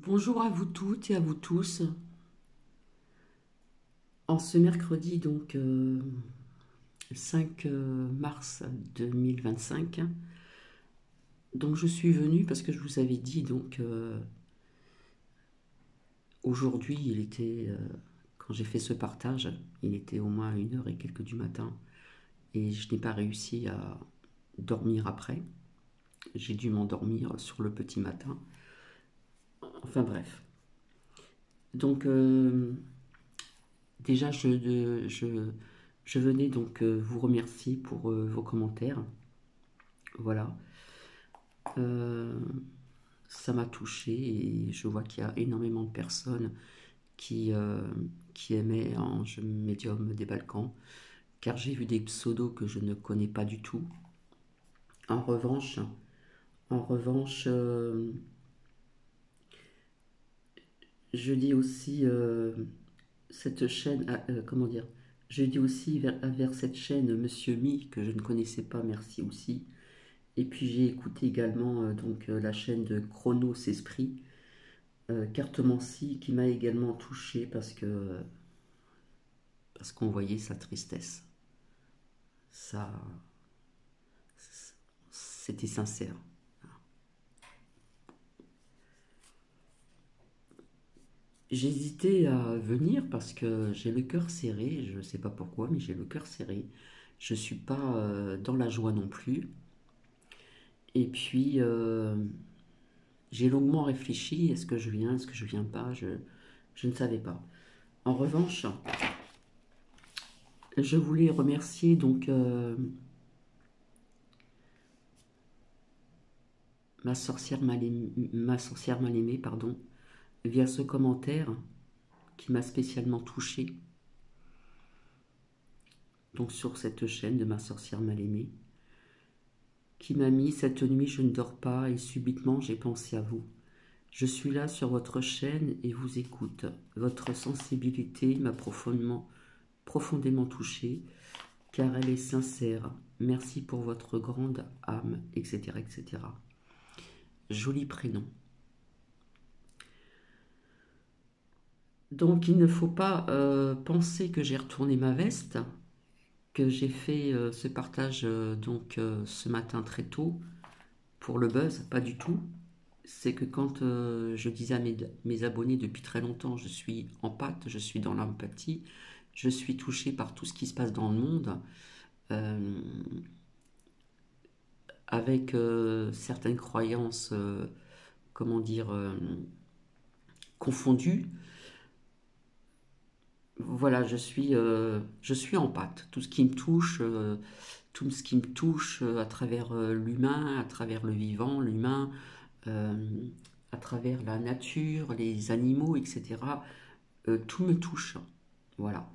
Bonjour à vous toutes et à vous tous. En ce mercredi, 5 mars 2025, donc je suis venue parce que je vous avais dit, aujourd'hui, quand j'ai fait ce partage, il était au moins 1 heure et quelques du matin, et je n'ai pas réussi à dormir après. J'ai dû m'endormir sur le petit matin. Enfin bref. Donc, déjà, je venais vous remercier pour vos commentaires. Voilà. Euh, Ça m'a touché et je vois qu'il y a énormément de personnes qui, qui aimaient Ange Médium des Balkans, car j'ai vu des pseudos que je ne connais pas du tout. En revanche, en revanche, je dis aussi cette chaîne, comment dire, je dis aussi vers cette chaîne Monsieur Mi que je ne connaissais pas, merci aussi. Et puis j'ai écouté également la chaîne de Chronos Esprit, Cartomancie, qui m'a également touché parce qu'on voyait sa tristesse. Ça, c'était sincère. J'hésitais à venir parce que j'ai le cœur serré, je ne sais pas pourquoi, mais j'ai le cœur serré. Je ne suis pas dans la joie non plus. Et puis, j'ai longuement réfléchi, est-ce que je viens, est-ce que je viens pas, je ne savais pas. En revanche, je voulais remercier ma sorcière mal aimée, pardon, via ce commentaire qui m'a spécialement touché, donc sur cette chaîne de ma sorcière mal aimée, qui m'a mis cette nuit je ne dors pas et subitement j'ai pensé à vous. Je suis là sur votre chaîne et vous écoute. Votre sensibilité m'a profondément touché car elle est sincère. Merci pour votre grande âme, etc. etc. Joli prénom. Donc il ne faut pas penser que j'ai retourné ma veste, que j'ai fait ce partage ce matin très tôt pour le buzz, pas du tout. C'est que quand je disais à mes abonnés depuis très longtemps, je suis en pâte, je suis dans l'empathie, je suis touchée par tout ce qui se passe dans le monde, euh, avec certaines croyances, comment dire, confondues. Voilà, je suis en pâte. Tout ce qui me touche à travers l'humain, à travers le vivant, l'humain, euh, à travers la nature, les animaux, etc. Tout me touche. Voilà.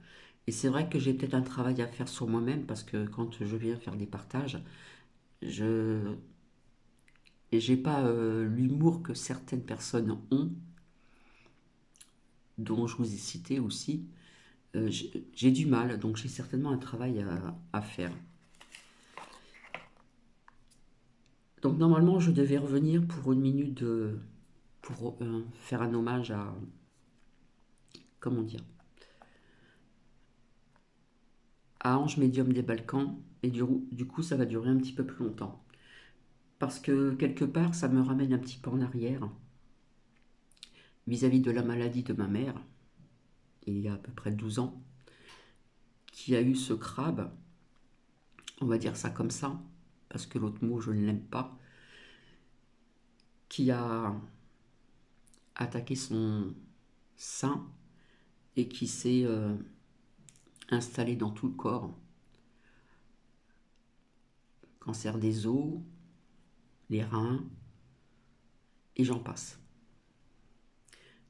Et c'est vrai que j'ai peut-être un travail à faire sur moi-même parce que quand je viens faire des partages, je et j'ai pas l'humour que certaines personnes ont, dont je vous ai cité aussi. J'ai du mal, donc j'ai certainement un travail à faire. Donc normalement, je devais revenir pour 1 minute pour faire un hommage à, comment dire, à Ange Médium des Balkans, et du coup, ça va durer un petit peu plus longtemps. Parce que quelque part, ça me ramène un petit peu en arrière vis-à-vis de la maladie de ma mère, il y a à peu près 12 ans, qui a eu ce crabe, on va dire ça comme ça, parce que l'autre mot, je ne l'aime pas, qui a attaqué son sein et qui s'est installé dans tout le corps. Cancer des os, les reins, et j'en passe.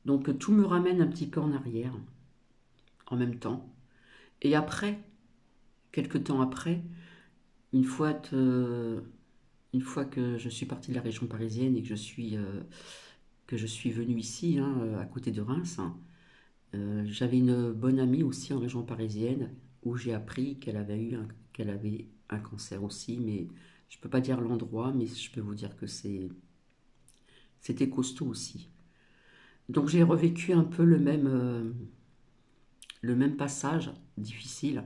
Donc tout me ramène un petit peu en arrière, en même temps. Et après, quelques temps après, une fois, une fois que je suis partie de la région parisienne et que je suis venue ici, hein, à côté de Reims, hein, j'avais une bonne amie aussi en région parisienne où j'ai appris qu'elle avait un cancer aussi, mais je ne peux pas dire l'endroit, mais je peux vous dire que c'était costaud aussi. Donc j'ai revécu un peu le même passage difficile,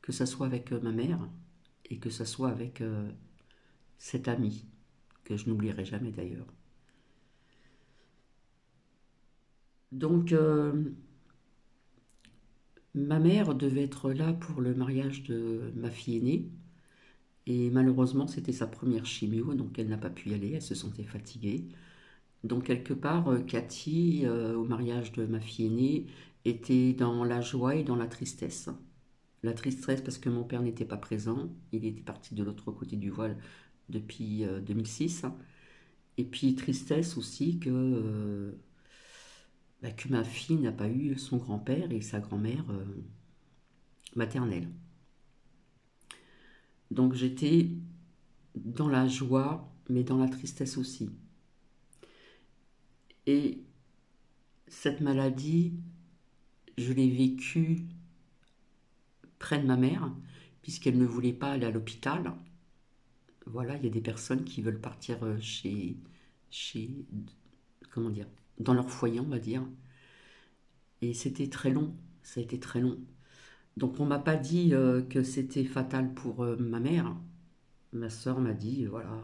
que ça soit avec ma mère et que ça soit avec cet ami, que je n'oublierai jamais d'ailleurs. Donc ma mère devait être là pour le mariage de ma fille aînée, et malheureusement c'était sa première chimio, donc elle n'a pas pu y aller, elle se sentait fatiguée. Donc quelque part, Cathy, au mariage de ma fille aînée, était dans la joie et dans la tristesse. La tristesse parce que mon père n'était pas présent, il était parti de l'autre côté du voile depuis 2006. Et puis tristesse aussi que ma fille n'a pas eu son grand-père et sa grand-mère maternelle. Donc j'étais dans la joie, mais dans la tristesse aussi. Et cette maladie, je l'ai vécue près de ma mère, puisqu'elle ne voulait pas aller à l'hôpital. Voilà, il y a des personnes qui veulent partir chez, comment dire, dans leur foyer, on va dire. Et c'était très long, ça a été très long. Donc on m'a pas dit que c'était fatal pour ma mère. Ma sœur m'a dit, voilà.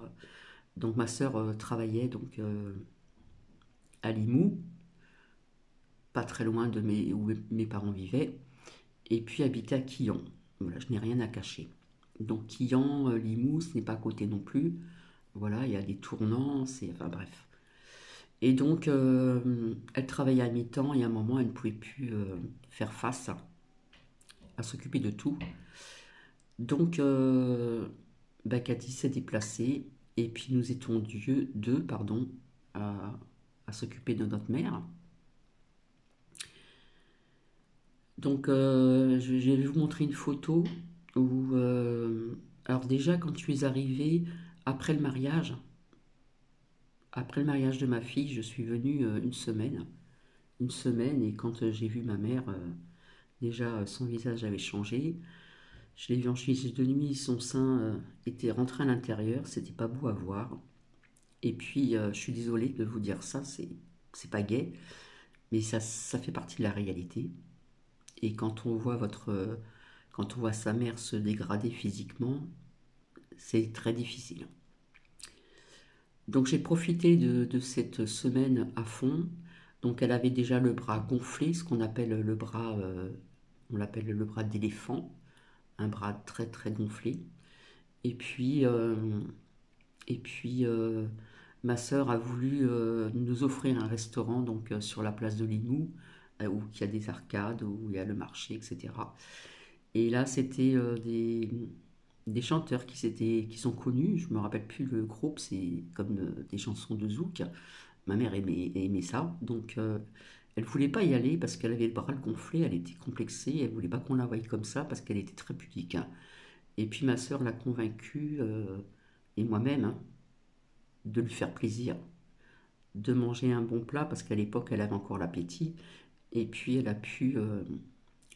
Donc ma sœur travaillait donc à Limoux, pas très loin de où mes parents vivaient, et puis habitait à Quillan. Voilà, je n'ai rien à cacher. Donc Quillan, Limoux, ce n'est pas à côté non plus. Voilà, il y a des tournants, c'est... Enfin bref. Et donc, elle travaillait à mi-temps et à un moment, elle ne pouvait plus faire face à s'occuper de tout. Donc, Cathy s'est déplacée et puis nous étions deux pardon, à, à s'occuper de notre mère. Donc, je vais vous montrer une photo où, alors déjà, quand tu es arrivé après le mariage, après le mariage de ma fille, je suis venue une semaine, et quand j'ai vu ma mère, déjà son visage avait changé. Je l'ai vu en chemise de nuit, son sein était rentré à l'intérieur, c'était pas beau à voir. Et puis, je suis désolée de vous dire ça, c'est pas gai, mais ça fait partie de la réalité. Et quand on voit sa mère se dégrader physiquement, c'est très difficile. Donc j'ai profité de cette semaine à fond. Donc elle avait déjà le bras gonflé, ce qu'on appelle le bras, on l'appelle le bras d'éléphant, un bras très très gonflé. Et puis, euh, et puis ma sœur a voulu nous offrir un restaurant donc sur la place de Limoux, où il y a des arcades, où il y a le marché, etc. Et là, c'était des chanteurs qui sont connus. Je me rappelle plus le groupe, c'est comme des chansons de zouk. Ma mère aimait ça, donc elle voulait pas y aller parce qu'elle avait le bras gonflé, elle était complexée, elle voulait pas qu'on la voie comme ça parce qu'elle était très pudique, hein. Et puis ma sœur l'a convaincue, et moi-même, hein, de lui faire plaisir, de manger un bon plat parce qu'à l'époque elle avait encore l'appétit. Et puis elle a pu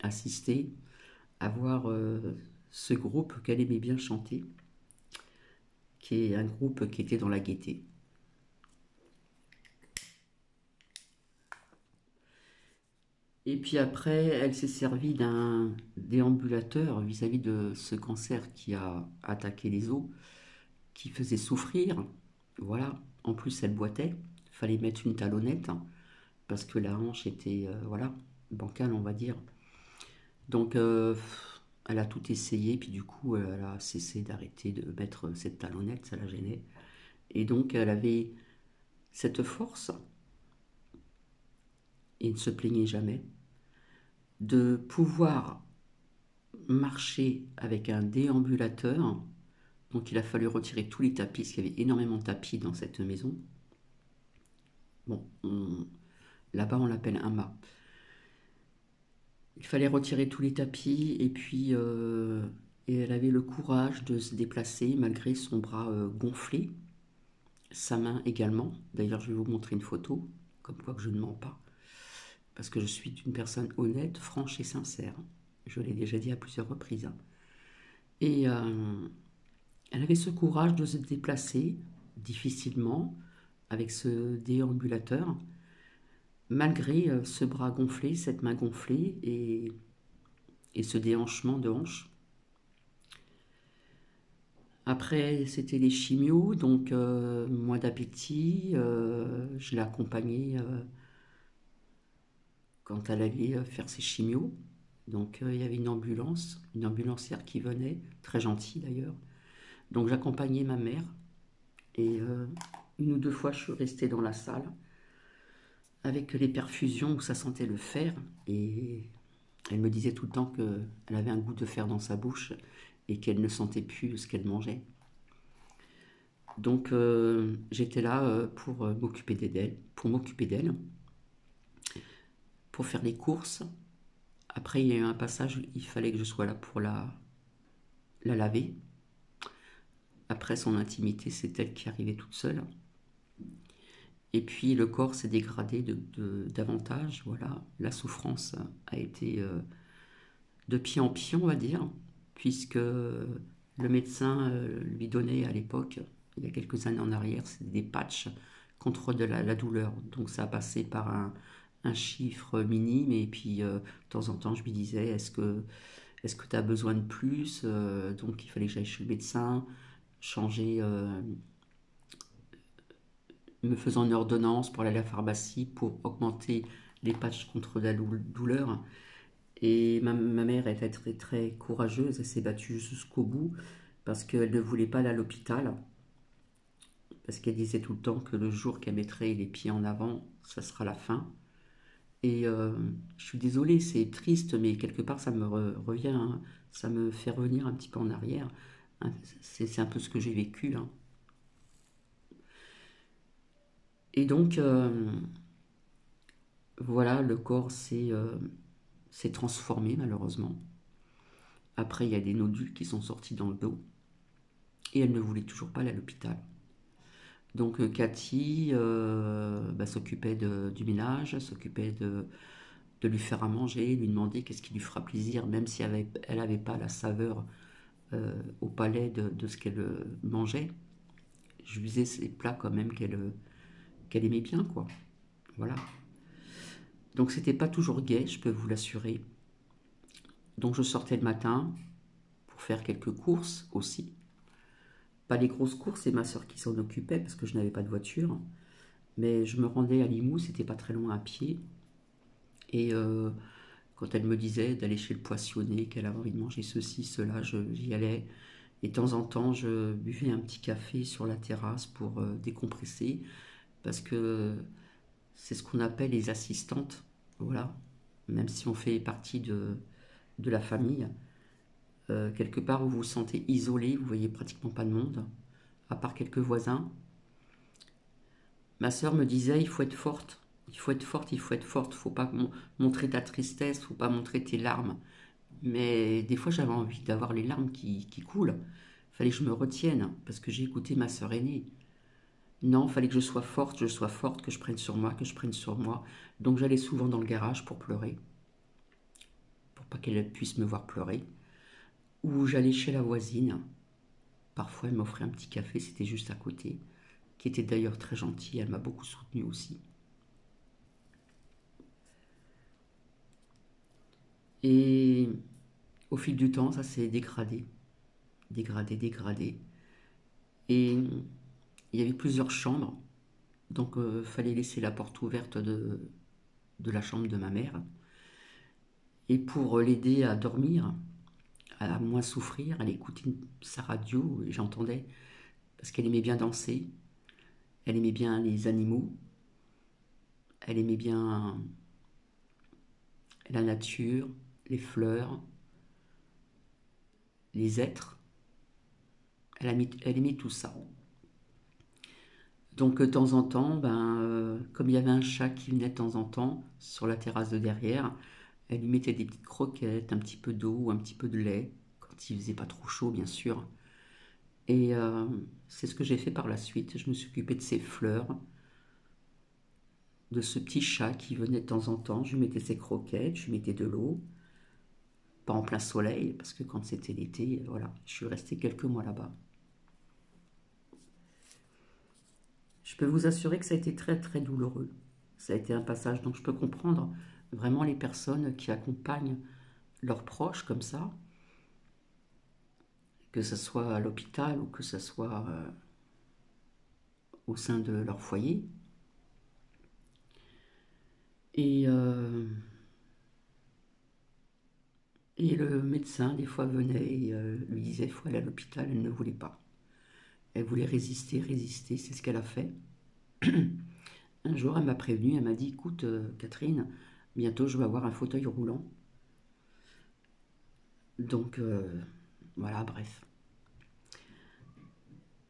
assister à voir ce groupe qu'elle aimait bien chanter, qui est un groupe qui était dans la gaieté. Et puis après, elle s'est servie d'un déambulateur vis-à-vis de ce cancer qui a attaqué les os, qui faisait souffrir. Voilà. En plus, elle boitait. Il fallait mettre une talonnette, hein, parce que la hanche était, voilà, bancale, on va dire. Donc, elle a tout essayé, puis du coup, elle a cessé d'arrêter de mettre cette talonnette, ça la gênait. Et donc, elle avait cette force, et ne se plaignait jamais, de pouvoir marcher avec un déambulateur. Donc il a fallu retirer tous les tapis, parce qu'il y avait énormément de tapis dans cette maison. Bon, là-bas on l'appelle un mât. Il fallait retirer tous les tapis et puis et elle avait le courage de se déplacer malgré son bras gonflé, sa main également. D'ailleurs je vais vous montrer une photo, comme quoi que je ne mens pas, parce que je suis une personne honnête, franche et sincère. Je l'ai déjà dit à plusieurs reprises. Et elle avait ce courage de se déplacer difficilement avec ce déambulateur. malgré ce bras gonflé, cette main gonflée et ce déhanchement de hanche. Après, c'était les chimios, donc moins d'appétit. Je l'ai accompagnée quand elle allait faire ses chimios. Donc il y avait une ambulancière qui venait, très gentille d'ailleurs. Donc j'accompagnais ma mère et une ou deux fois je suis restée dans la salle avec les perfusions où ça sentait le fer et elle me disait tout le temps qu'elle avait un goût de fer dans sa bouche et qu'elle ne sentait plus ce qu'elle mangeait. Donc j'étais là pour m'occuper d'elle, pour faire les courses. Après il y a eu un passage où il fallait que je sois là pour la laver. Après son intimité, c'est elle qui arrivait toute seule. Et puis le corps s'est dégradé davantage. Voilà, la souffrance a été de pied en pied, on va dire, puisque le médecin lui donnait à l'époque, il y a quelques années en arrière, des patchs contre la douleur. Donc ça a passé par un chiffre minime et puis de temps en temps je lui disais est-ce que tu as besoin de plus. Donc il fallait que j'aille chez le médecin, changer, me faisant une ordonnance pour aller à la pharmacie pour augmenter les patchs contre la douleur. Et ma mère était très, très courageuse, elle s'est battue jusqu'au bout parce qu'elle ne voulait pas aller à l'hôpital, parce qu'elle disait tout le temps que le jour qu'elle mettrait les pieds en avant, ça sera la fin. Et je suis désolée, c'est triste, mais quelque part ça me revient, hein, ça me fait revenir un petit peu en arrière. Hein. C'est un peu ce que j'ai vécu. Hein. Et donc, voilà, le corps s'est transformé malheureusement. Après, il y a des nodules qui sont sortis dans le dos. Et elle ne voulait toujours pas aller à l'hôpital. Donc Cathy s'occupait du ménage, s'occupait de lui faire à manger, lui demander qu'est-ce qui lui fera plaisir, même si elle n'avait pas la saveur au palais de ce qu'elle mangeait. Je lui faisais ces plats quand même qu'elle aimait bien, quoi. Voilà. Donc c'était pas toujours gai, je peux vous l'assurer. Donc je sortais le matin pour faire quelques courses aussi. Pas les grosses courses, c'est ma soeur qui s'en occupait parce que je n'avais pas de voiture. Mais je me rendais à Limoux, c'était pas très loin à pied. Et quand elle me disait d'aller chez le poissonnier, qu'elle avait envie de manger ceci, cela, j'y allais. Et de temps en temps, je buvais un petit café sur la terrasse pour décompresser. Parce que c'est ce qu'on appelle les assistantes. Voilà. Même si on fait partie de la famille. Quelque part où vous vous sentez isolé, vous voyez pratiquement pas de monde, à part quelques voisins. Ma sœur me disait, il faut être forte, il faut être forte, il faut être forte, faut pas montrer ta tristesse, faut pas montrer tes larmes. Mais des fois j'avais envie d'avoir les larmes qui coulent. Fallait que je me retienne, parce que j'ai écouté ma sœur aînée. Non, fallait que je sois forte, que je prenne sur moi, que je prenne sur moi. Donc j'allais souvent dans le garage pour pleurer, pour pas qu'elle puisse me voir pleurer. Ou j'allais chez la voisine. Parfois elle m'offrait un petit café, c'était juste à côté, qui était d'ailleurs très gentille, elle m'a beaucoup soutenue aussi. Et au fil du temps, ça s'est dégradé, dégradé, dégradé. Et il y avait plusieurs chambres, donc il fallait laisser la porte ouverte de la chambre de ma mère. Et pour l'aider à dormir, à moins souffrir, elle écoutait sa radio, et j'entendais, parce qu'elle aimait bien danser, elle aimait bien les animaux, elle aimait bien la nature, les fleurs, les êtres. Elle aimait tout ça. Donc de temps en temps, comme il y avait un chat qui venait de temps en temps sur la terrasse de derrière, elle lui mettait des petites croquettes, un petit peu d'eau ou un petit peu de lait, quand il faisait pas trop chaud bien sûr. Et c'est ce que j'ai fait par la suite. Je me suis occupée de ses fleurs, de ce petit chat qui venait de temps en temps. Je lui mettais ses croquettes, je lui mettais de l'eau, pas en plein soleil, parce que quand c'était l'été, voilà, je suis restée quelques mois là-bas. Je peux vous assurer que ça a été très très douloureux. Ça a été un passage, donc je peux comprendre vraiment les personnes qui accompagnent leurs proches comme ça, que ce soit à l'hôpital ou que ce soit au sein de leur foyer. Et, euh, et le médecin, des fois, venait et lui disait il faut aller à l'hôpital. Elle ne voulait pas. Elle voulait résister, résister, c'est ce qu'elle a fait. Un jour, elle m'a prévenu, elle m'a dit écoute, Catherine, bientôt je vais avoir un fauteuil roulant. Donc, voilà, bref.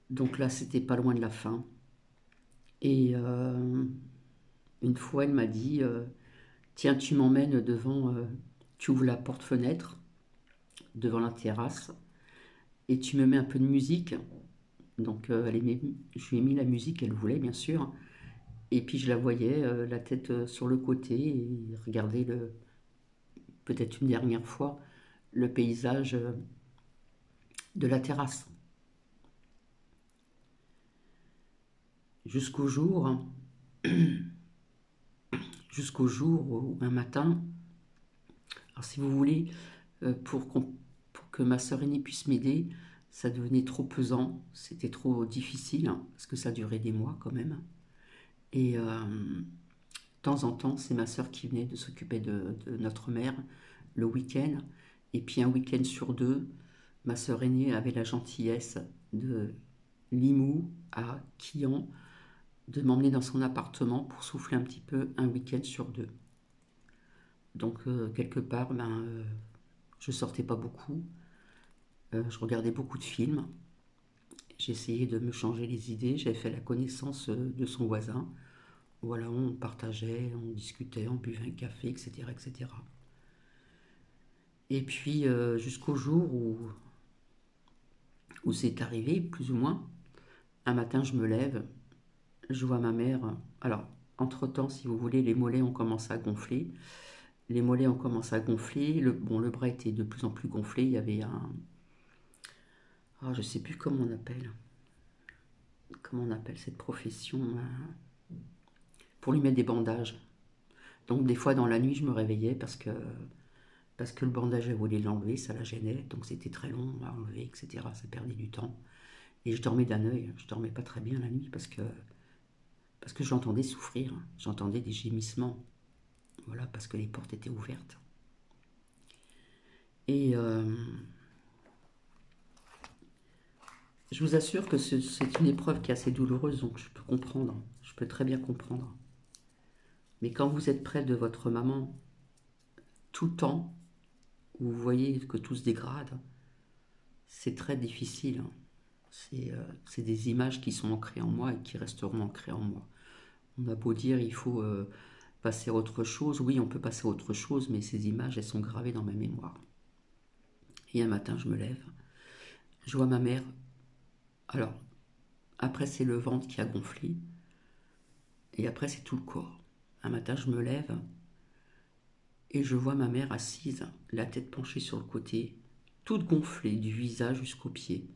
Donc là, c'était pas loin de la fin. Et une fois, elle m'a dit tiens, tu m'emmènes devant, tu ouvres la porte-fenêtre devant la terrasse et tu me mets un peu de musique. Donc, je lui ai mis la musique qu'elle voulait, bien sûr. Et puis, je la voyais, la tête sur le côté, et regarder peut-être une dernière fois le paysage de la terrasse. Jusqu'au jour, jusqu'au jour où un matin, alors si vous voulez, pour que ma sœur aînée puisse m'aider, ça devenait trop pesant, c'était trop difficile, hein, parce que ça durait des mois quand même. Et de temps en temps, c'est ma sœur qui venait de s'occuper de notre mère le week-end. Et puis un week-end sur deux, ma sœur aînée avait la gentillesse de Limoux à Quillan de m'emmener dans son appartement pour souffler un petit peu un week-end sur deux. Donc quelque part, je sortais pas beaucoup, je regardais beaucoup de films, j'essayais de me changer les idées, j'avais fait la connaissance de son voisin. Voilà, on partageait, on discutait, on buvait un café, etc. etc. Et puis jusqu'au jour où c'est arrivé, plus ou moins, un matin je me lève, je vois ma mère. Alors, entre-temps, si vous voulez, les mollets ont commencé à gonfler. Les mollets ont commencé à gonfler. Le bras était de plus en plus gonflé. Il y avait un. Ah, je ne sais plus comment on appelle. Comment on appelle cette profession pour lui mettre des bandages. Donc, des fois, dans la nuit, je me réveillais parce que le bandage, elle voulait l'enlever, ça la gênait. Donc, c'était très long à enlever, etc. Ça perdait du temps. Et je dormais d'un œil. Je dormais pas très bien la nuit parce que j'entendais souffrir. J'entendais des gémissements. Voilà, parce que les portes étaient ouvertes. Et je vous assure que c'est une épreuve qui est assez douloureuse, donc je peux comprendre. Je peux très bien comprendre. Mais quand vous êtes près de votre maman, tout le temps, où vous voyez que tout se dégrade, c'est très difficile. C'est des images qui sont ancrées en moi et qui resteront ancrées en moi. On a beau dire il faut passer à autre chose. Oui, on peut passer à autre chose, mais ces images, elles sont gravées dans ma mémoire. Et un matin, je me lève, je vois ma mère. Alors, après, c'est le ventre qui a gonflé. Et après, c'est tout le corps. Un matin, je me lève et je vois ma mère assise, la tête penchée sur le côté, toute gonflée, du visage jusqu'aux pieds.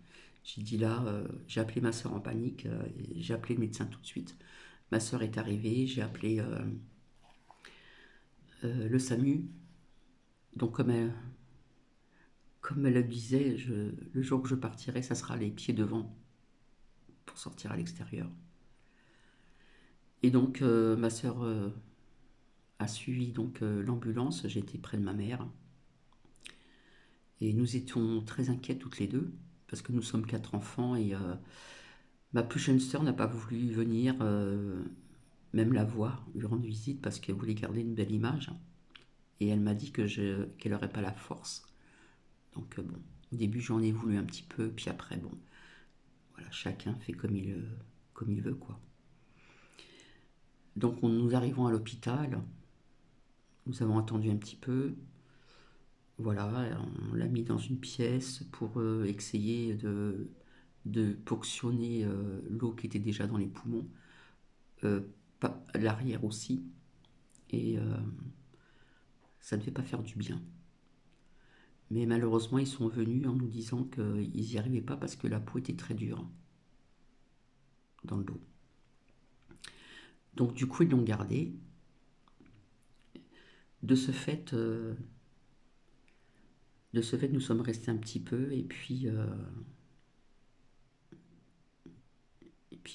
J'ai dit là, j'ai appelé ma soeur en panique, j'ai appelé le médecin tout de suite. Ma soeur est arrivée, j'ai appelé le SAMU. Donc, comme elle le disait, le jour que je partirai, ça sera les pieds devant pour sortir à l'extérieur. Et donc, ma soeur a suivi donc l'ambulance. J'étais près de ma mère. Et nous étions très inquiets toutes les deux, parce que nous sommes 4 enfants et ma plus jeune sœur n'a pas voulu venir, même la voir, lui rendre visite, parce qu'elle voulait garder une belle image. Et elle m'a dit qu'elle n'aurait pas la force. Donc bon, au début j'en ai voulu un petit peu, puis après bon, voilà, chacun fait comme il veut quoi. Donc nous arrivons à l'hôpital, nous avons attendu un petit peu, voilà, on l'a mis dans une pièce pour essayer de ponctionner l'eau qui était déjà dans les poumons, euh, l'arrière aussi, et ça ne devait pas faire du bien. Mais malheureusement, ils sont venus en nous disant qu'ils n'y arrivaient pas parce que la peau était très dure dans le dos. Donc du coup, ils l'ont gardé. De ce fait, nous sommes restés un petit peu et puis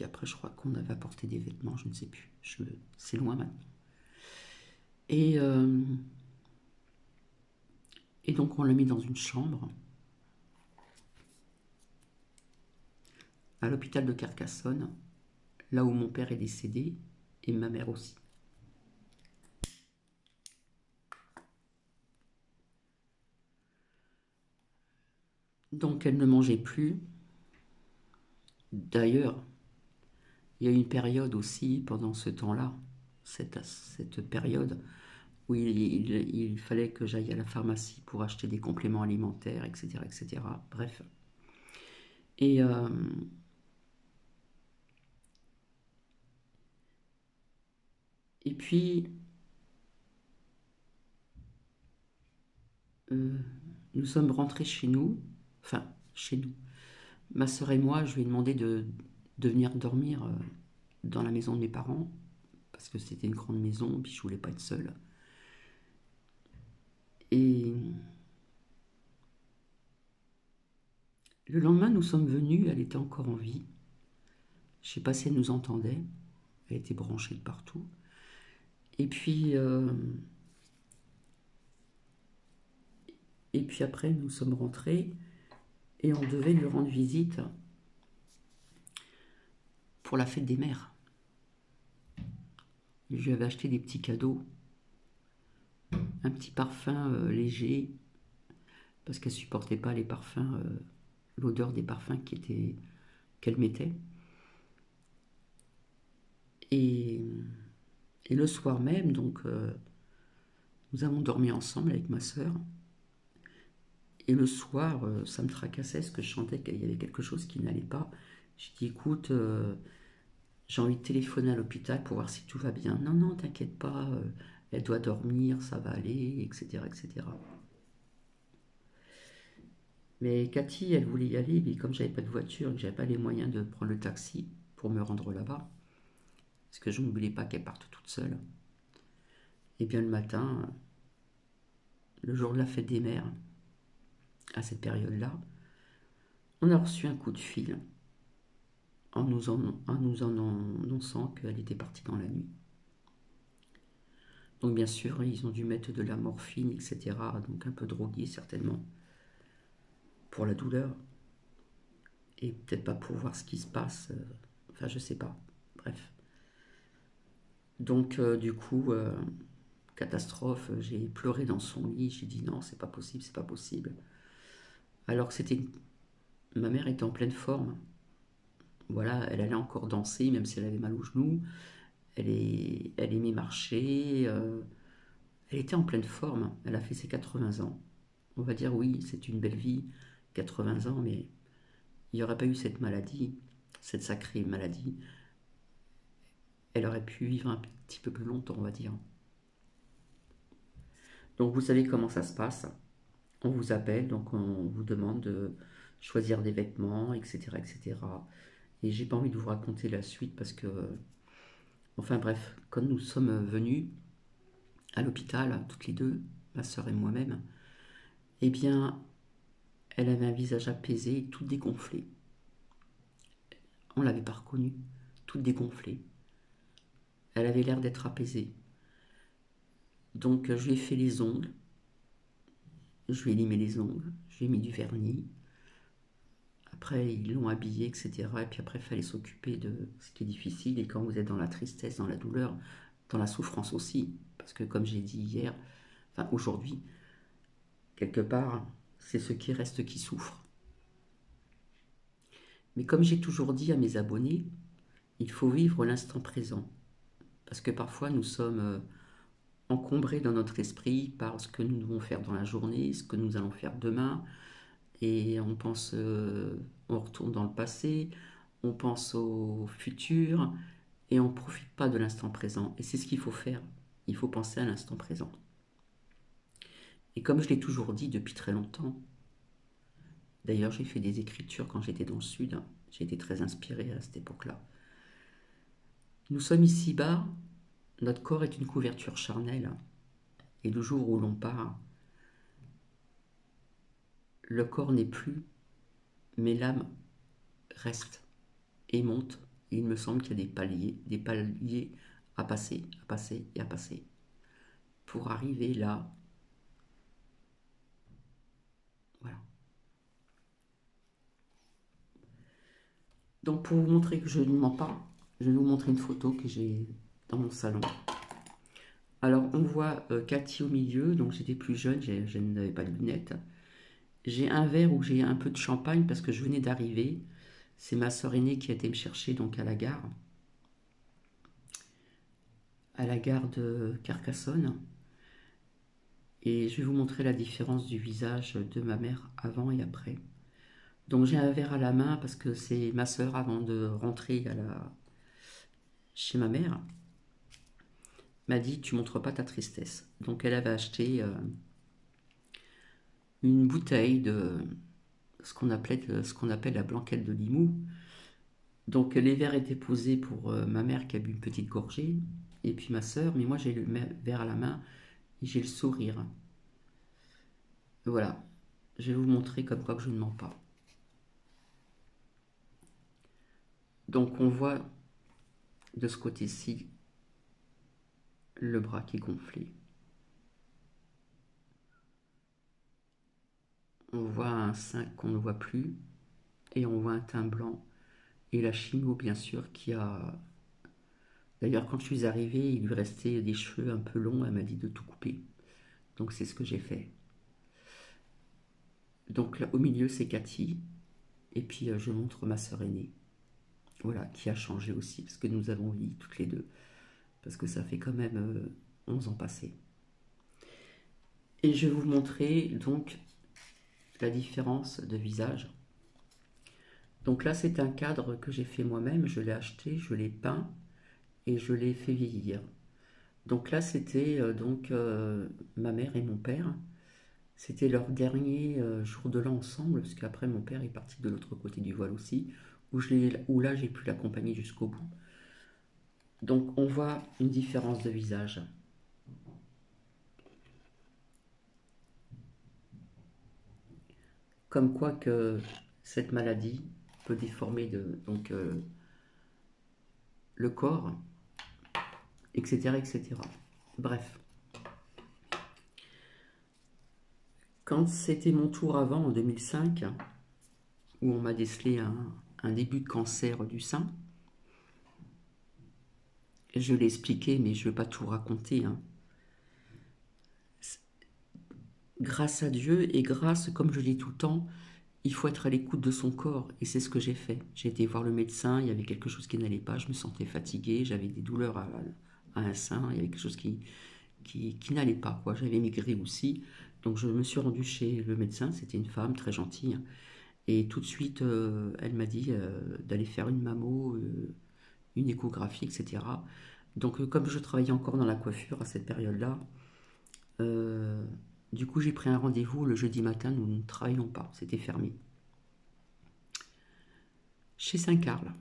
après, je crois qu'on avait apporté des vêtements, je ne sais plus. C'est loin maintenant. Et, euh, et donc, on l'a mis dans une chambre à l'hôpital de Carcassonne, là où mon père est décédé et ma mère aussi. Donc, elle ne mangeait plus. D'ailleurs, il y a eu une période aussi pendant ce temps-là, cette période où il fallait que j'aille à la pharmacie pour acheter des compléments alimentaires, etc., etc. Bref. Et, euh, et puis, euh, nous sommes rentrés chez nous, enfin, chez nous. Ma sœur et moi, je lui ai demandé de venir dormir dans la maison de mes parents, parce que c'était une grande maison, puis je voulais pas être seule. Et le lendemain, nous sommes venus, elle était encore en vie. Je sais pas si elle nous entendait, elle était branchée de partout. Et puis, euh, et puis après, nous sommes rentrés et on devait lui rendre visite pour la fête des mères. Je lui avais acheté des petits cadeaux, un petit parfum léger, parce qu'elle supportait pas les parfums, l'odeur des parfums qu'elle mettait. Et, et le soir même, donc, nous avons dormi ensemble avec ma sœur. Et le soir, ça me tracassait parce que je sentais qu'il y avait quelque chose qui n'allait pas. J'ai dit, écoute, j'ai envie de téléphoner à l'hôpital pour voir si tout va bien. Non, non, t'inquiète pas, elle doit dormir, ça va aller, etc., etc. Mais Cathy, elle voulait y aller, mais comme j'avais pas de voiture et que j'avais pas les moyens de prendre le taxi pour me rendre là-bas, parce que je ne voulais pas qu'elle parte toute seule, et bien le matin, le jour de la fête des mères, à cette période-là, on a reçu un coup de fil en nous en annonçant qu'elle était partie dans la nuit. Donc bien sûr, ils ont dû mettre de la morphine, etc. Donc un peu drogué certainement, pour la douleur. Et peut-être pas pour voir ce qui se passe. Enfin, je sais pas. Bref. Donc du coup, catastrophe, j'ai pleuré dans son lit. J'ai dit non, c'est pas possible, c'est pas possible. Alors que ma mère était en pleine forme. Voilà, elle allait encore danser, même si elle avait mal au genou. Elle aimait marcher. Elle était en pleine forme. Elle a fait ses 80 ans. On va dire oui, c'est une belle vie, 80 ans, mais il n'y aurait pas eu cette maladie, cette sacrée maladie. Elle aurait pu vivre un petit peu plus longtemps, on va dire. Donc vous savez comment ça se passe. On vous appelle, donc on vous demande de choisir des vêtements, etc., etc. Et cetera. Et j'ai pas envie de vous raconter la suite parce que, enfin bref, quand nous sommes venus à l'hôpital, toutes les deux, ma soeur et moi-même, eh bien, elle avait un visage apaisé, tout dégonflé. On l'avait pas reconnue, toute dégonflée. Elle avait l'air d'être apaisée. Donc je lui ai fait les ongles, je lui ai limé les ongles, je lui ai mis du vernis. Après ils l'ont habillée, etc. Et puis après il fallait s'occuper de ce qui est difficile. Et quand vous êtes dans la tristesse, dans la douleur, dans la souffrance aussi, parce que comme j'ai dit hier, enfin aujourd'hui, quelque part, c'est ce qui reste qui souffre. Mais comme j'ai toujours dit à mes abonnés, il faut vivre l'instant présent. Parce que parfois nous sommes encombrés dans notre esprit par ce que nous devons faire dans la journée, ce que nous allons faire demain, et on pense, on retourne dans le passé, on pense au futur, et on ne profite pas de l'instant présent. Et c'est ce qu'il faut faire. Il faut penser à l'instant présent. Et comme je l'ai toujours dit depuis très longtemps, d'ailleurs j'ai fait des écritures quand j'étais dans le sud, j'ai été très inspirée à cette époque-là. Nous sommes ici-bas, notre corps est une couverture charnelle, et le jour où l'on part, le corps n'est plus, mais l'âme reste et monte. Et il me semble qu'il y a des paliers à passer, à passer et à passer, pour arriver là. Voilà. Donc pour vous montrer que je ne mens pas, je vais vous montrer une photo que j'ai dans mon salon. Alors on voit Cathy au milieu, donc j'étais plus jeune, je n'avais pas de lunettes. J'ai un verre où j'ai un peu de champagne parce que je venais d'arriver. C'est ma sœur aînée qui a été me chercher donc à la gare de Carcassonne. Et je vais vous montrer la différence du visage de ma mère avant et après. Donc j'ai un verre à la main parce que c'est ma sœur avant de rentrer chez ma mère m'a dit tu montres pas ta tristesse. Donc elle avait acheté une bouteille de ce qu'on appelle la blanquette de Limoux. Donc les verres étaient posés pour ma mère qui a bu une petite gorgée et puis ma sœur, mais moi j'ai le verre à la main et j'ai le sourire. Voilà, je vais vous montrer comme quoi que je ne mens pas. Donc on voit de ce côté-ci le bras qui est gonflé. On voit un sein qu'on ne voit plus et on voit un teint blanc et la chimio bien sûr qui a... D'ailleurs quand je suis arrivée il lui restait des cheveux un peu longs, elle m'a dit de tout couper. Donc c'est ce que j'ai fait. Donc là au milieu c'est Cathy et puis je montre ma sœur aînée. Voilà, qui a changé aussi parce que nous avons vieilli toutes les deux. Parce que ça fait quand même 11 ans passés. Et je vais vous montrer donc la différence de visage. Donc là, c'est un cadre que j'ai fait moi-même. Je l'ai acheté, je l'ai peint et je l'ai fait vieillir. Donc là, c'était ma mère et mon père. C'était leur dernier jour de l'an ensemble, parce qu'après mon père est parti de l'autre côté du voile aussi, où là j'ai pu l'accompagner jusqu'au bout. Donc on voit une différence de visage. Comme quoi que cette maladie peut déformer le corps, etc., etc. Bref. Quand c'était mon tour avant, en 2005, où on m'a décelé un début de cancer du sein, je l'ai expliqué, mais je ne vais pas tout raconter. Hein. Grâce à Dieu et grâce, comme je dis tout le temps, il faut être à l'écoute de son corps. Et c'est ce que j'ai fait. J'ai été voir le médecin, il y avait quelque chose qui n'allait pas, je me sentais fatiguée, j'avais des douleurs à un sein, il y avait quelque chose qui n'allait pas, quoi. J'avais migré aussi. Donc je me suis rendue chez le médecin, c'était une femme très gentille. Et tout de suite, elle m'a dit d'aller faire une mammo, une échographie, etc. Donc comme je travaillais encore dans la coiffure à cette période-là, euh, du coup j'ai pris un rendez-vous le jeudi matin, nous ne travaillions pas, c'était fermé. Chez Saint-Carl.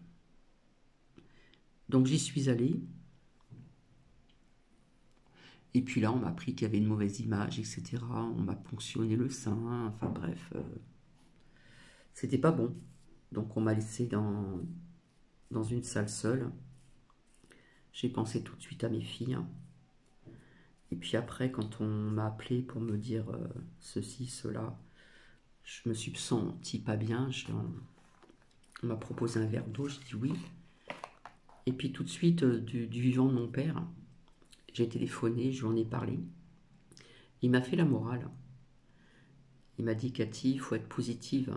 Donc j'y suis allée. Et puis là, on m'a appris qu'il y avait une mauvaise image, etc. On m'a ponctionné le sein. Enfin bref, c'était pas bon. Donc on m'a laissé dans une salle seule. J'ai pensé tout de suite à mes filles. Et puis après, quand on m'a appelé pour me dire ceci, cela, je me suis senti pas bien. On m'a proposé un verre d'eau, j'ai dit oui. Et puis tout de suite, du vivant de mon père, j'ai téléphoné, je lui en ai parlé. Il m'a fait la morale. Il m'a dit, Cathy, il faut être positive.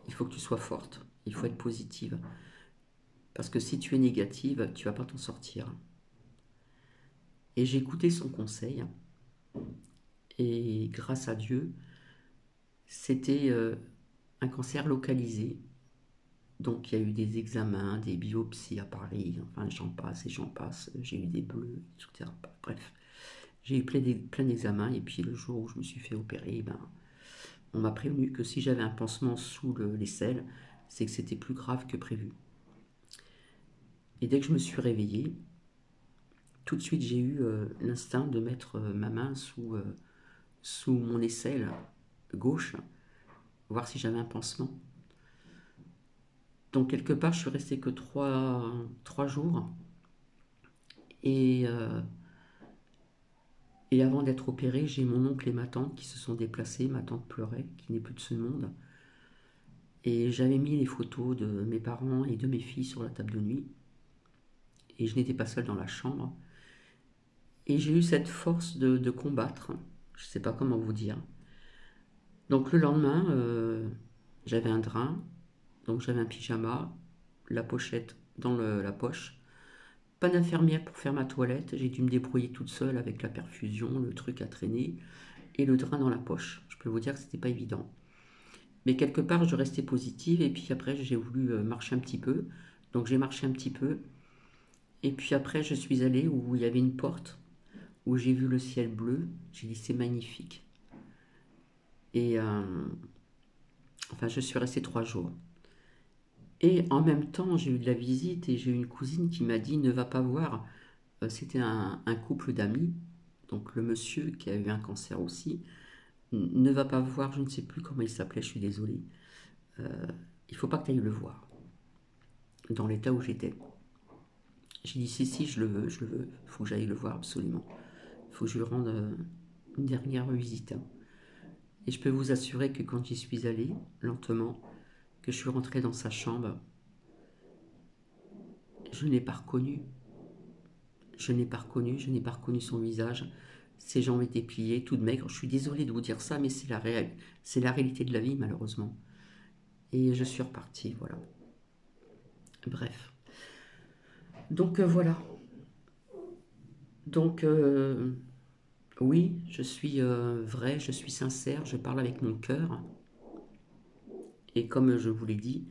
Il faut que tu sois forte. Il faut être positive. Parce que si tu es négative, tu vas pas t'en sortir. Et j'ai écouté son conseil. Et grâce à Dieu, c'était un cancer localisé. Donc il y a eu des examens, des biopsies à Paris, enfin j'en passe et j'en passe. J'ai eu des bleus, etc. Bref, j'ai eu plein d'examens. Et puis le jour où je me suis fait opérer, ben, on m'a prévenu que si j'avais un pansement sous l'aisselle, c'est que c'était plus grave que prévu. Et dès que je me suis réveillée, tout de suite j'ai eu l'instinct de mettre ma main sous mon aisselle gauche, voir si j'avais un pansement. Donc quelque part, je suis restée que trois jours. Et, euh, et avant d'être opérée, j'ai mon oncle et ma tante qui se sont déplacés. Ma tante pleurait, qui n'est plus de ce monde. Et j'avais mis les photos de mes parents et de mes filles sur la table de nuit. Et je n'étais pas seule dans la chambre. Et j'ai eu cette force de combattre. Je ne sais pas comment vous dire. Donc le lendemain, j'avais un drain. Donc j'avais un pyjama, la pochette dans la poche. Pas d'infirmière pour faire ma toilette. J'ai dû me débrouiller toute seule avec la perfusion, le truc à traîner et le drain dans la poche. Je peux vous dire que c'était pas évident. Mais quelque part, je restais positive et puis après, j'ai voulu marcher un petit peu. Donc j'ai marché un petit peu. Et puis après, je suis allée où il y avait une porte, où j'ai vu le ciel bleu. J'ai dit, c'est magnifique. Et enfin, je suis restée 3 jours. Et en même temps, j'ai eu de la visite et j'ai eu une cousine qui m'a dit, ne va pas voir. C'était un couple d'amis. Donc le monsieur qui a eu un cancer aussi, ne va pas voir, je ne sais plus comment il s'appelait, je suis désolée. Il faut pas que tu ailles le voir, dans l'état où j'étais. J'ai dit si, je le veux, il faut que j'aille le voir absolument. Il faut que je lui rende une dernière visite. Et je peux vous assurer que quand j'y suis allée, lentement, que je suis rentrée dans sa chambre, je ne l'ai pas reconnu. Je n'ai pas reconnu, je n'ai pas reconnu son visage. Ses jambes étaient pliées, toutes maigres. Je suis désolée de vous dire ça, mais c'est la réalité de la vie, malheureusement. Et je suis repartie, voilà. Bref. Donc voilà. Donc oui, je suis vraie, je suis sincère, je parle avec mon cœur. Et comme je vous l'ai dit,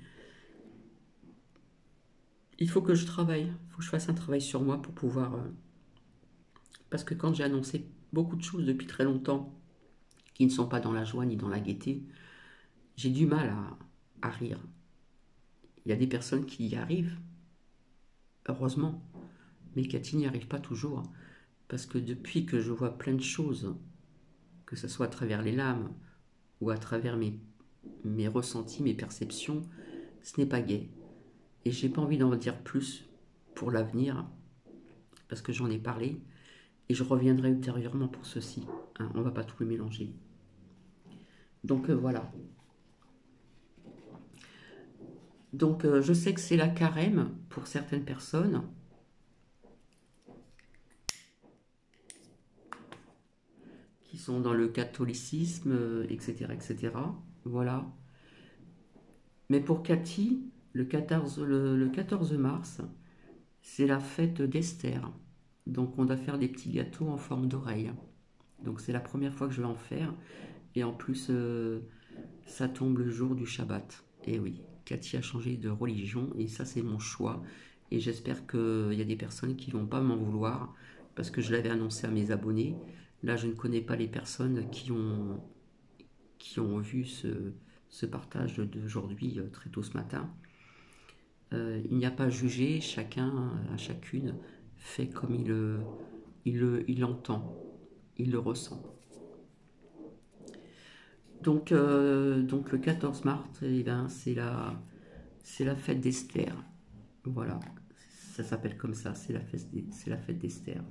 il faut que je travaille, il faut que je fasse un travail sur moi pour pouvoir... parce que quand j'ai annoncé beaucoup de choses depuis très longtemps, qui ne sont pas dans la joie ni dans la gaieté, j'ai du mal à rire. Il y a des personnes qui y arrivent, heureusement, mais Cathy n'y arrive pas toujours. Parce que depuis que je vois plein de choses, que ce soit à travers les lames ou à travers mes ressentis, mes perceptions, ce n'est pas gai. Et j'ai pas envie d'en dire plus pour l'avenir, parce que j'en ai parlé, et je reviendrai ultérieurement pour ceci. Hein, on va pas tout le mélanger. Donc voilà. Donc je sais que c'est la carême pour certaines personnes. Qui sont dans le catholicisme, etc., etc. Voilà. Mais pour Cathy, le 14 mars, c'est la fête d'Esther. Donc on doit faire des petits gâteaux en forme d'oreille. Donc c'est la première fois que je vais en faire. Et en plus, ça tombe le jour du Shabbat. Et oui, Cathy a changé de religion et ça c'est mon choix. Et j'espère qu'il y a des personnes qui ne vont pas m'en vouloir parce que je l'avais annoncé à mes abonnés. Là, je ne connais pas les personnes qui ont vu ce partage d'aujourd'hui très tôt ce matin. Il n'y a pas à juger, chacun, à chacune, fait comme il l'entend, il le ressent. Donc le 14 mars, eh ben, c'est la fête d'Esther. Voilà, ça s'appelle comme ça, c'est la fête d'Esther.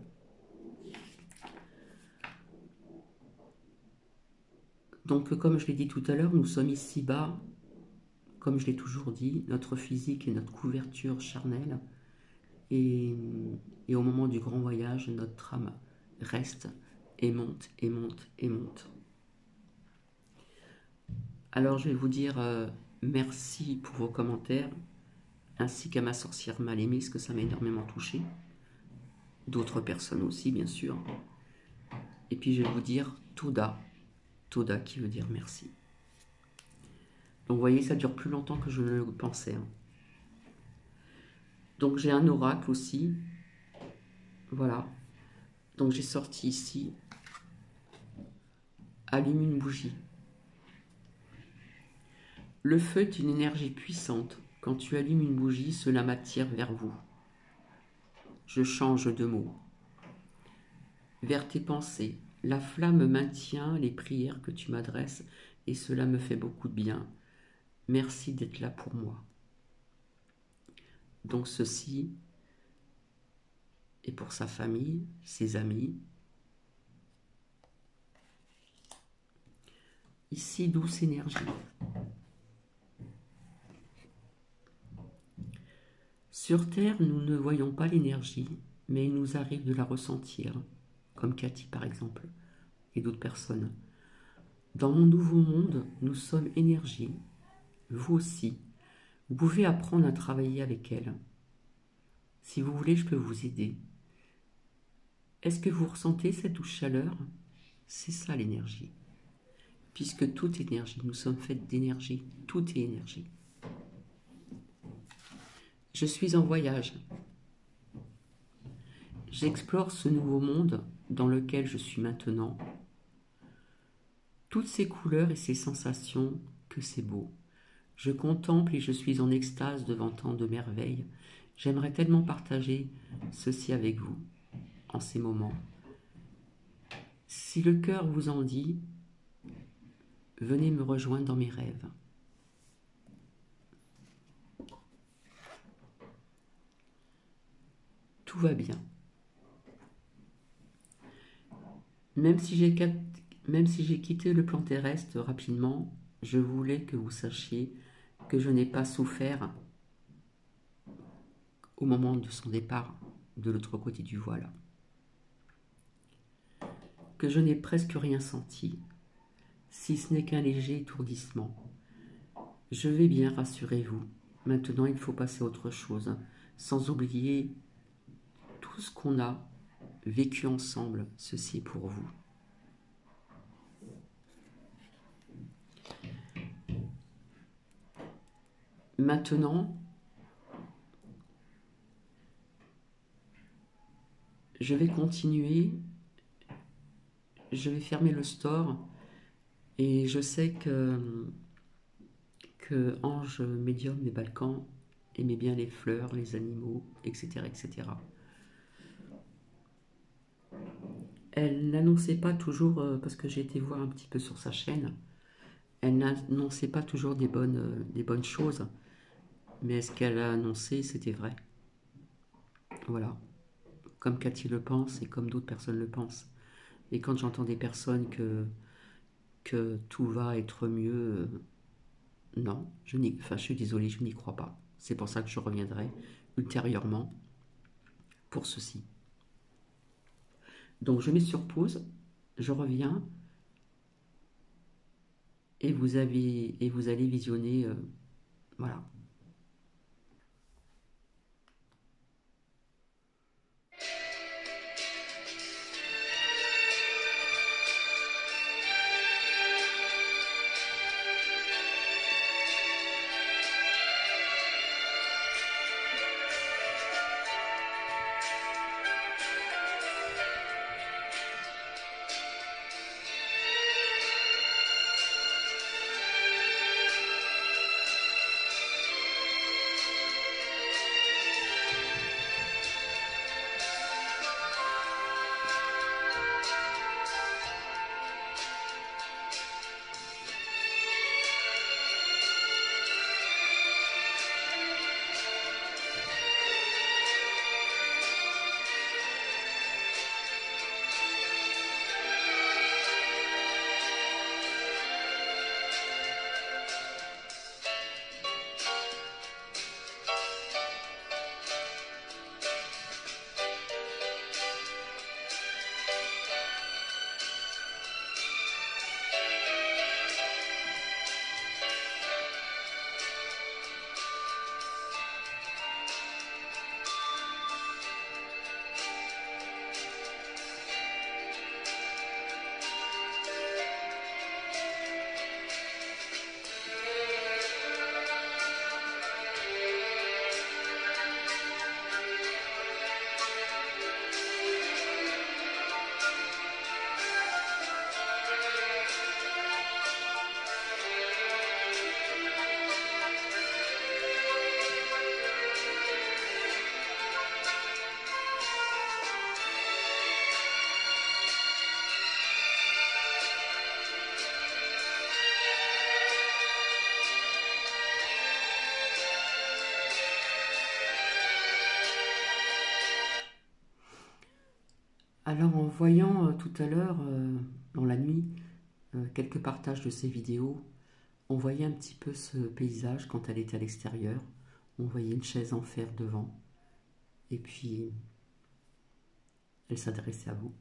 Donc comme je l'ai dit tout à l'heure, nous sommes ici-bas, comme je l'ai toujours dit, notre physique et notre couverture charnelle. Et au moment du grand voyage, notre âme reste et monte et monte et monte. Alors je vais vous dire merci pour vos commentaires, ainsi qu'à ma sorcière mal-aimée, parce que ça m'a énormément touché. D'autres personnes aussi, bien sûr. Et puis je vais vous dire Toda. Toda qui veut dire merci. Donc vous voyez, ça dure plus longtemps que je ne le pensais. Hein. Donc j'ai un oracle aussi. Voilà. Donc j'ai sorti ici. Allume une bougie. Le feu est une énergie puissante. Quand tu allumes une bougie, cela m'attire vers vous. Je change de mot. Vers tes pensées. La flamme maintient les prières que tu m'adresses et cela me fait beaucoup de bien. Merci d'être là pour moi. Donc ceci est pour sa famille, ses amis. Ici, douce énergie. Sur Terre, nous ne voyons pas l'énergie, mais il nous arrive de la ressentir, comme Cathy par exemple, et d'autres personnes. Dans mon nouveau monde, nous sommes énergie, vous aussi. Vous pouvez apprendre à travailler avec elle. Si vous voulez, je peux vous aider. Est-ce que vous ressentez cette douce chaleur? C'est ça l'énergie. Puisque tout est énergie, nous sommes faits d'énergie, tout est énergie. Je suis en voyage. J'explore ce nouveau monde dans lequel je suis maintenant. Toutes ces couleurs et ces sensations, que c'est beau. Je contemple et je suis en extase devant tant de merveilles. J'aimerais tellement partager ceci avec vous, en ces moments. Si le cœur vous en dit, venez me rejoindre dans mes rêves. Tout va bien. Même si j'ai quitté le plan terrestre rapidement, je voulais que vous sachiez que je n'ai pas souffert au moment de son départ de l'autre côté du voile. Que je n'ai presque rien senti, si ce n'est qu'un léger étourdissement. Je vais bien, rassurez-vous. Maintenant, il faut passer à autre chose, sans oublier tout ce qu'on a vécu ensemble. Ceci est pour vous. Maintenant, je vais continuer. Je vais fermer le store et je sais que Ange Médium des Balkans aimait bien les fleurs, les animaux, etc., etc. Elle n'annonçait pas toujours, parce que j'ai été voir un petit peu sur sa chaîne, elle n'annonçait pas toujours des bonnes choses, mais ce qu'elle a annoncé, c'était vrai. Voilà. Comme Cathy le pense et comme d'autres personnes le pensent. Et quand j'entends des personnes que tout va être mieux, non, je suis désolée, je n'y crois pas. C'est pour ça que je reviendrai ultérieurement pour ceci. Donc je mets sur pause, je reviens et vous allez visionner, voilà. Alors en voyant tout à l'heure, dans la nuit, quelques partages de ces vidéos, on voyait un petit peu ce paysage quand elle était à l'extérieur. On voyait une chaise en fer devant. Et puis, elle s'adressait à vous.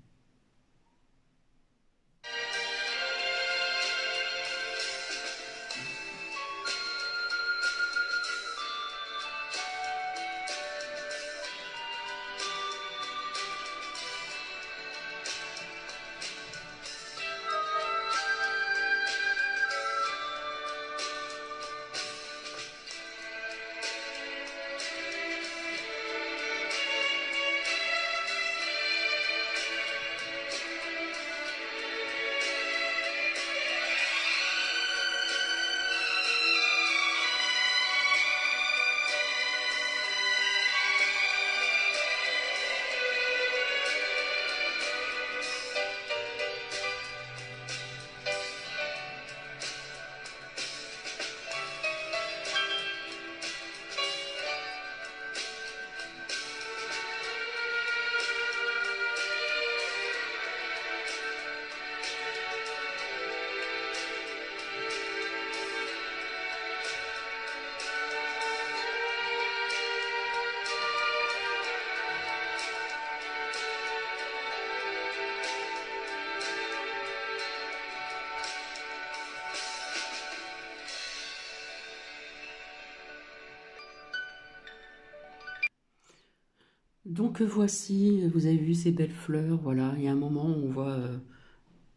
Donc voici, vous avez vu ces belles fleurs, voilà. Il y a un moment où on voit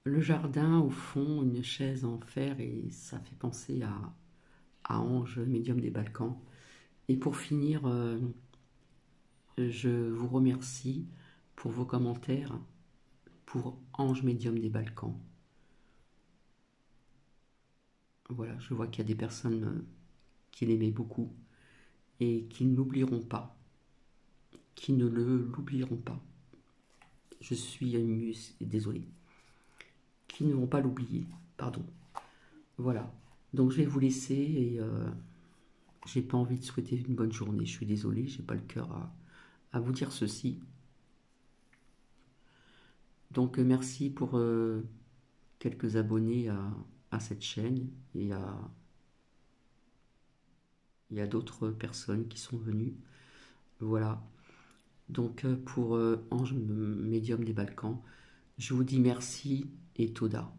le jardin, au fond, une chaise en fer, et ça fait penser à Ange, médium des Balkans. Et pour finir, je vous remercie pour vos commentaires pour Ange, médium des Balkans. Voilà, je vois qu'il y a des personnes qui l'aimaient beaucoup et qui ne l'oublieront pas, qui ne l'oublieront pas. Je suis émue, désolé. Qui ne vont pas l'oublier, pardon. Voilà. Donc je vais vous laisser et j'ai pas envie de souhaiter une bonne journée. Je suis désolé, j'ai pas le cœur à vous dire ceci. Donc merci pour quelques abonnés à cette chaîne et à d'autres personnes qui sont venues. Voilà. Donc pour Ange Médium des Balkans, je vous dis merci et Toda.